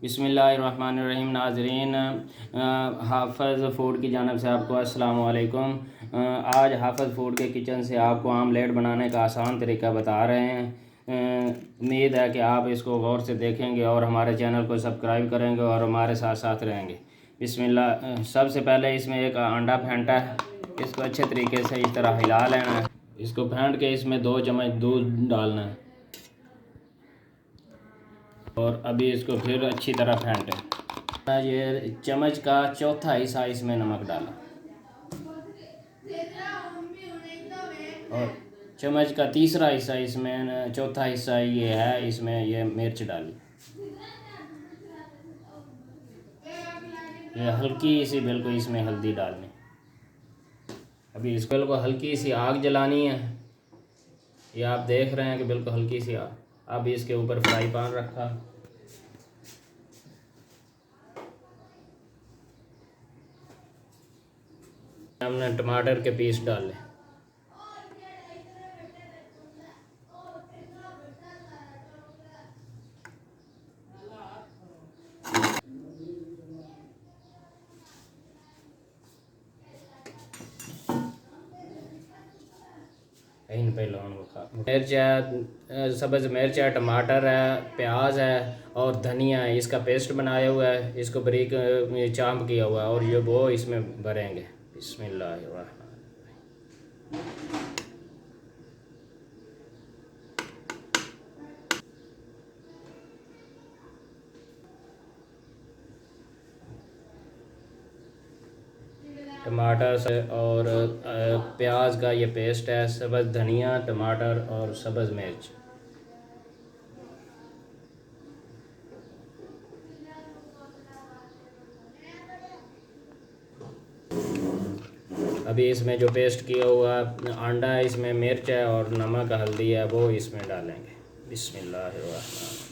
बिस्मिल्लाहिर्रहमानिर्रहीम। नाज़रीन, हाफ़िज़ फ़ूड की जानिब से आपको अस्सलाम वालेकुम। आज हाफ़िज़ फ़ूड के किचन से आपको आमलेट बनाने का आसान तरीका बता रहे हैं। उम्मीद है कि आप इसको गौर से देखेंगे और हमारे चैनल को सब्सक्राइब करेंगे और हमारे साथ साथ रहेंगे। बिस्मिल्लाह। सबसे पहले इसमें एक अंडा फेंटा है, इसको अच्छे तरीके से इस तरह हिला लेना है। इसको फेंट के इसमें 2 चम्मच दूध डालना है और अभी इसको फिर अच्छी तरह फेंटें। ये चम्मच का चौथा हिस्सा इसमें नमक डाला और चम्मच का तीसरा हिस्सा इसमें, चौथा हिस्सा ये है, इसमें ये मिर्च डाली। ये हल्की सी बिल्कुल इसमें हल्दी डालनी। अभी इस बिल्कुल हल्की सी आग जलानी है। ये आप देख रहे हैं कि बिल्कुल हल्की सी आग। अब इसके ऊपर फ्राई पैन रखा, हमने टमाटर के पीस डाले। इन पे मिर्च है, सब्ज़ मिर्च है, टमाटर है, प्याज है और धनिया है। इसका पेस्ट बनाया हुआ है, इसको बारीक चाप किया हुआ है और ये वो इसमें भरेंगे। बिस्मिल्लाह। टमाटर से और प्याज का ये पेस्ट है, सब्ज़ धनिया, टमाटर और सब्ज़ मिर्च। अभी इसमें जो पेस्ट किया हुआ अंडा है, इसमें मिर्च है और नमक हल्दी है, वो इसमें डालेंगे। बिस्मिल्लाहिर्रहमानिर्रहीम।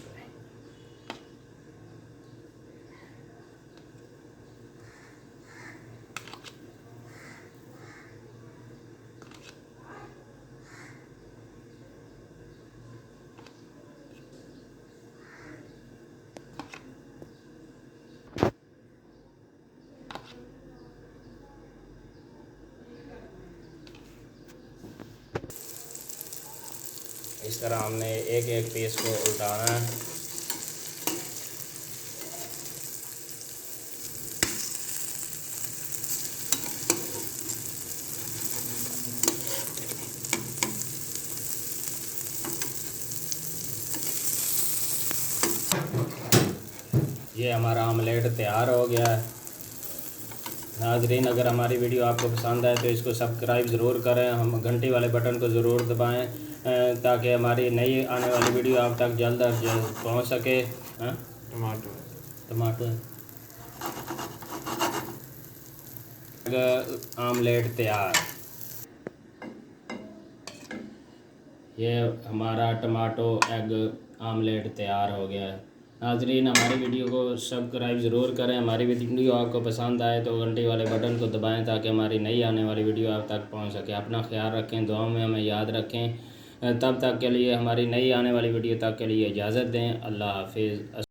इस तरह हमने एक एक पीस को उल्टाना है। ये हमारा आमलेट तैयार हो गया है। नाज़रीन, अगर हमारी वीडियो आपको पसंद आए तो इसको सब्सक्राइब ज़रूर करें, हम घंटी वाले बटन को ज़रूर दबाएं ताकि हमारी नई आने वाली वीडियो आप तक जल्द अज जल्द पहुँच सके। टमाटर आमलेट तैयार। ये हमारा टमाटो एग आमलेट तैयार हो गया है। नाज़रीन, हमारी वीडियो को सब्सक्राइब ज़रूर करें। हमारी वीडियो आपको पसंद आए तो घंटी वाले बटन को दबाएं ताकि हमारी नई आने वाली वीडियो आप तक पहुंच सके। अपना ख्याल रखें, दुआओं में हमें याद रखें। तब तक के लिए, हमारी नई आने वाली वीडियो तक के लिए इजाज़त दें। अल्लाह हाफिज़।